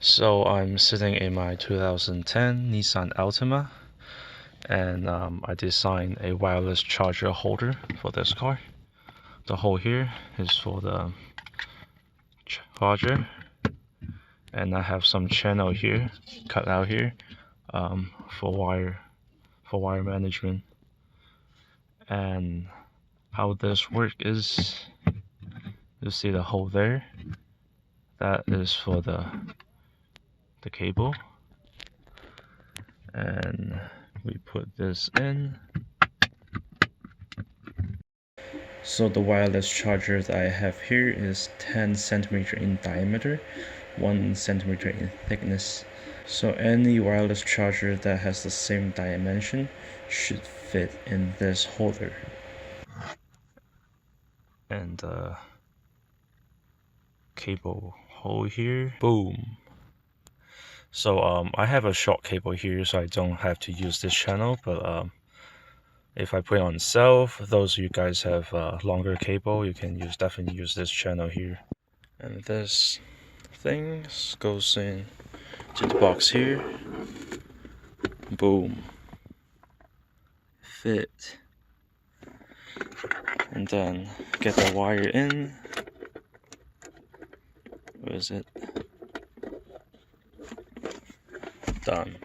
So I'm sitting in my 2010 Nissan Altima, and I designed a wireless charger holder for this car. The hole here is for the charger, and I have some channel here cut out here for wire management. And how this works is, you see the hole there. That is for the cable, and we put this in. So the wireless charger that I have here is 10 centimeter in diameter, 1 centimeter in thickness. So any wireless charger that has the same dimension should fit in this holder. And the cable hole here, boom. So I have a short cable here, so I don't have to use this channel, but if I put it on sale, for those of you guys have longer cable, you can definitely use this channel here. And this thing goes in to the box here. Boom. Fit. And then get the wire in. Where is it? Done.